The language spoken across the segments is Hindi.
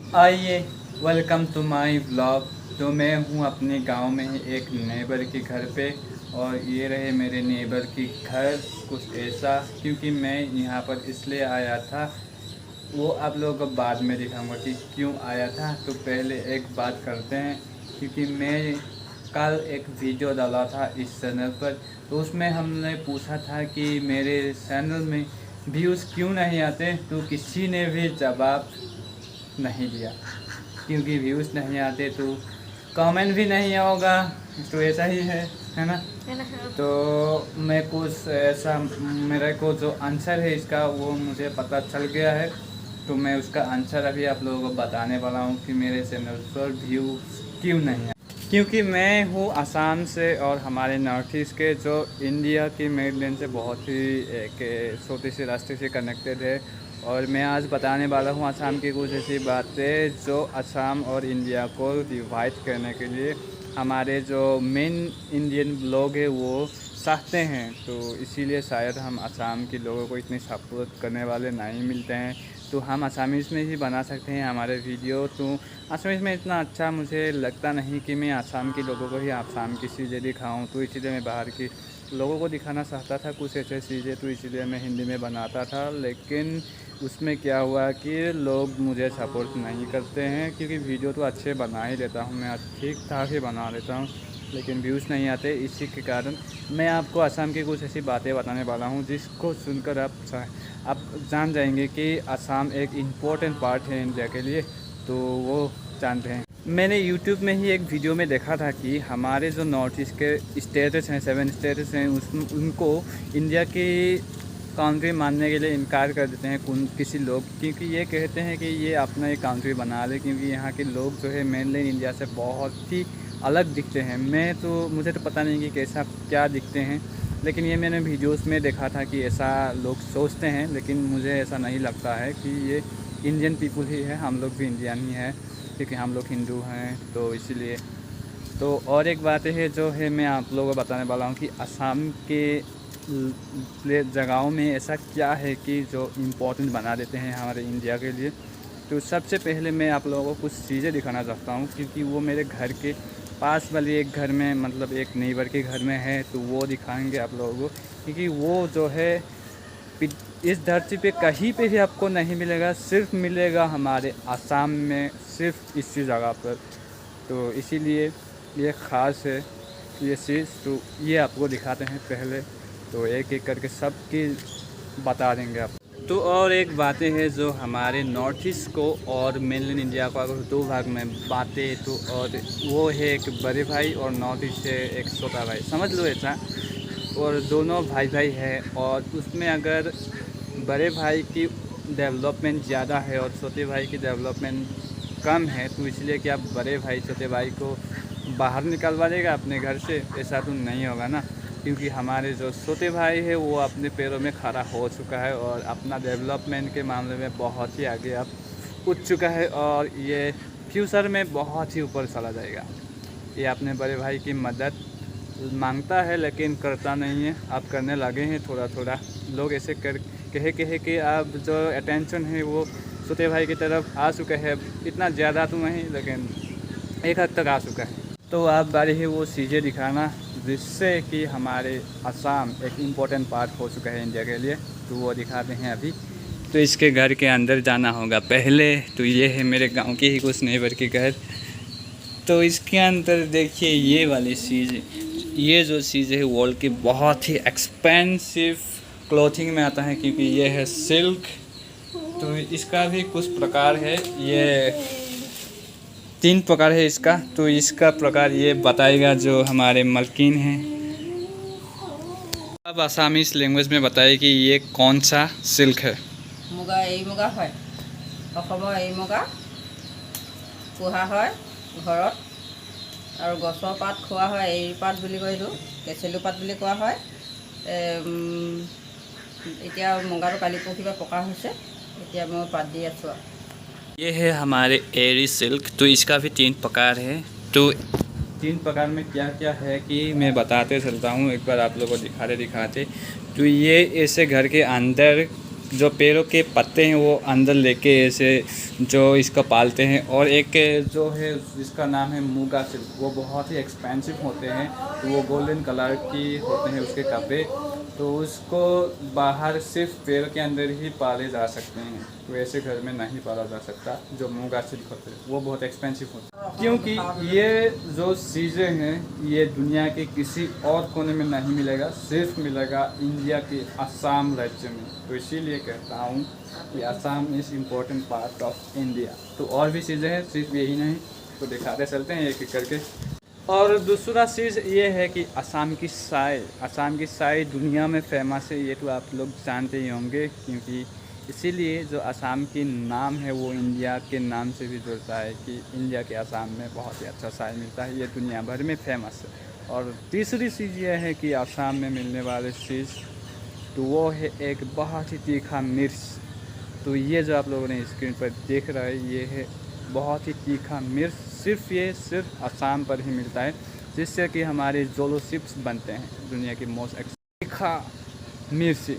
आइए, वेलकम टू माय व्लॉग। तो मैं हूँ अपने गांव में ही एक नेबर के घर पे, और ये रहे मेरे नेबर की घर। कुछ ऐसा, क्योंकि मैं यहाँ पर इसलिए आया था, वो आप लोगों को बाद में दिखाऊंगा कि क्यों आया था। तो पहले एक बात करते हैं, क्योंकि मैं कल एक वीडियो डाला था इस चैनल पर, तो उसमें हमने पूछा था कि मेरे चैनल में व्यूज़ क्यों नहीं आते, तो किसी ने भी जवाब नहीं दिया। क्योंकि व्यूज़ नहीं आते तो कमेंट भी नहीं होगा, तो ऐसा ही है ना। तो मैं कुछ ऐसा, मेरे को जो आंसर है इसका वो मुझे पता चल गया है, तो मैं उसका आंसर अभी आप लोगों को बताने वाला हूँ कि मेरे चैनल पर व्यूज़ क्यों नहीं है। क्योंकि मैं हूँ असम से, और हमारे नॉर्थ ईस्ट के जो इंडिया की मेनलैंड से बहुत ही एक छोटी सी रास्ते से कनेक्टेड है। और मैं आज बताने वाला हूँ असम की कुछ ऐसी बातें जो असम और इंडिया को डिवाइड करने के लिए हमारे जो मेन इंडियन लोग हैं वो चाहते हैं। तो इसीलिए शायद हम असम के लोगों को इतनी सपोर्ट करने वाले नहीं मिलते हैं, तो हम आसामीज़ में ही बना सकते हैं हमारे वीडियो। तो आसामीज़ में इतना अच्छा मुझे लगता नहीं कि मैं आसाम के लोगों को ही आसाम की चीज़ें दिखाऊं, तो इसीलिए मैं बाहर की लोगों को दिखाना चाहता था कुछ ऐसे चीज़ें, तो इसीलिए मैं हिंदी में बनाता था। लेकिन उसमें क्या हुआ कि लोग मुझे सपोर्ट नहीं करते हैं, क्योंकि वीडियो तो अच्छे बना ही लेता हूँ, मैं ठीक ठाक ही बना लेता हूँ, लेकिन व्यूज़ नहीं आते। इसी के कारण मैं आपको असम की कुछ ऐसी बातें बताने वाला हूँ जिसको सुनकर आप जान जाएंगे कि असम एक इम्पोर्टेंट पार्ट है इंडिया के लिए, तो वो जानते हैं। मैंने यूट्यूब में ही एक वीडियो में देखा था कि हमारे जो नॉर्थ ईस्ट के स्टेट्स हैं, 7 स्टेट्स हैं, उनको इंडिया की कंट्री मानने के लिए इनकार कर देते हैं किसी लोग, क्योंकि ये कहते हैं कि ये अपना एक कंट्री बना ले, क्योंकि यहाँ के लोग जो है मेनलैंड इंडिया से बहुत ही अलग दिखते हैं। मुझे तो पता नहीं कि कैसा क्या दिखते हैं, लेकिन ये मैंने वीडियोस में देखा था कि ऐसा लोग सोचते हैं, लेकिन मुझे ऐसा नहीं लगता है कि ये इंडियन पीपल ही है, हम लोग भी इंडियन ही हैं, क्योंकि हम लोग हिंदू हैं, तो इसीलिए। तो और एक बात है जो है मैं आप लोगों को बताने वाला हूँ कि असम के जगहों में ऐसा क्या है कि जो इम्पोर्टेंट बना देते हैं हमारे इंडिया के लिए। तो सबसे पहले मैं आप लोगों को कुछ चीज़ें दिखाना चाहता हूँ, क्योंकि वो मेरे घर के पास वाली एक घर में, मतलब एक नेबर के घर में है, तो वो दिखाएंगे आप लोगों को, क्योंकि वो जो है इस धरती पे कहीं पे भी आपको नहीं मिलेगा, सिर्फ मिलेगा हमारे असम में, सिर्फ इसी जगह पर। तो इसीलिए ये ख़ास है ये चीज़, तो ये आपको दिखाते हैं पहले, तो एक एक करके सबकी बता देंगे आप। तो और एक बातें हैं जो हमारे नॉर्थ ईस्ट को और मेनलैंड इंडिया को अगर दो भाग में बातें, तो और वो है एक बड़े भाई, और नॉर्थ ईस्ट है एक छोटा भाई, समझ लो ऐसा। और दोनों भाई भाई है, और उसमें अगर बड़े भाई की डेवलपमेंट ज़्यादा है और छोटे भाई की डेवलपमेंट कम है, तो इसलिए कि आप बड़े भाई छोटे भाई को बाहर निकलवा देगा अपने घर से, ऐसा तो नहीं होगा ना। क्योंकि हमारे जो छोटे भाई है वो अपने पैरों में खड़ा हो चुका है, और अपना डेवलपमेंट के मामले में बहुत ही आगे अब उठ चुका है, और ये फ्यूचर में बहुत ही ऊपर चला जाएगा। ये अपने बड़े भाई की मदद मांगता है लेकिन करता नहीं है, अब करने लगे हैं थोड़ा थोड़ा। लोग ऐसे कहे कि अब जो अटेंशन है वो छोटे भाई की तरफ आ चुका है, इतना ज़्यादा तो नहीं, लेकिन एक हद तक आ चुका है। तो आप बारी है वो चीज़ें दिखाना जिससे कि हमारे असम एक इम्पोर्टेंट पार्ट हो चुका है इंडिया के लिए, तो वो दिखाते हैं अभी। तो इसके घर के अंदर जाना होगा पहले। तो ये है मेरे गांव के ही कुछ नेबर के घर। तो इसके अंदर देखिए ये वाली चीज़, ये जो चीज़ है वॉल की बहुत ही एक्सपेंसिव क्लॉथिंग में आता है, क्योंकि ये है सिल्क। तो इसका भी कुछ प्रकार है, ये 3 प्रकार है इसका। तो इसका प्रकार ये बताएगा जो हमारे मलकिन हैं। अब आसामीज लैंग्वेज में बताइए कि ये कौन सा सिल्क है। मुगा এই মুগা হয় অসমৰ এই মুগা পোহা হয় ঘৰত আৰু গছৰ পাত খোৱা হয়, এই পাত বুলি কয়, এইটো কেচেলু পাত বুলি কোৱা হয়। এতিয়া মুগাটো কালি পৰহিলৈ পকা হৈছে, এতিয়া মই পাত দি আছোঁ। ये है हमारे एरी सिल्क। तो इसका भी 3 प्रकार है। तो 3 प्रकार में क्या क्या है कि मैं बताते चलता हूँ, एक बार आप लोगों को दिखाते। तो ये ऐसे घर के अंदर जो पेड़ों के पत्ते हैं वो अंदर लेके ऐसे जो इसको पालते हैं। और एक जो है जिसका नाम है मूंगा सिल्क, वो बहुत ही एक्सपेंसिव होते हैं। तो वो गोल्डन कलर की होते हैं उसके कपड़े, तो उसको बाहर सिर्फ पेड़ के अंदर ही पाले जा सकते हैं। तो ऐसे घर में नहीं पाला जा सकता। जो मूंगा सिल्क होते हैं वो बहुत एक्सपेंसिव होते हैं, क्योंकि ये जो चीज़ें हैं ये दुनिया के किसी और कोने में नहीं मिलेगा, सिर्फ मिलेगा इंडिया के असम राज्य में। तो इसीलिए कहता हूँ कि Assam is important part of India. तो और भी चीज़ें हैं, सिर्फ यही नहीं। तो दिखाते चलते हैं एक एक करके। और दूसरा चीज़ ये है कि असम की चाय दुनिया में फेमस है। ये तो आप लोग जानते ही होंगे, क्योंकि इसीलिए जो असम की नाम है वो इंडिया के नाम से भी जुड़ता है कि इंडिया के असम में बहुत ही अच्छा चाय मिलता है। ये दुनिया भर में फेमस है। और तीसरी चीज़ ये है कि असम में मिलने वाली चीज़ तो वो है एक बहुत ही तीखा मिर्च। तो ये जो आप लोगों ने स्क्रीन पर देख रहा है ये है बहुत ही तीखा मिर्च। सिर्फ असम पर ही मिलता है, जिससे कि हमारे जोलो चिप्स बनते हैं दुनिया की मोस्ट तीखा मिर्ची।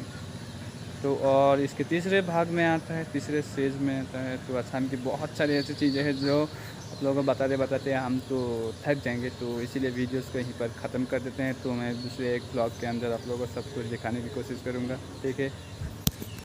तो और इसके तीसरे भाग में आता है, तीसरे स्टेज में आता है। तो असम की बहुत सारी ऐसी चीज़ें हैं जो आप लोगों को बताते हम तो थक जाएंगे। तो इसीलिए वीडियोस को यहीं पर ख़त्म कर देते हैं। तो मैं दूसरे एक ब्लॉग के अंदर आप लोगों को सब कुछ दिखाने की कोशिश करूँगा। ठीक है।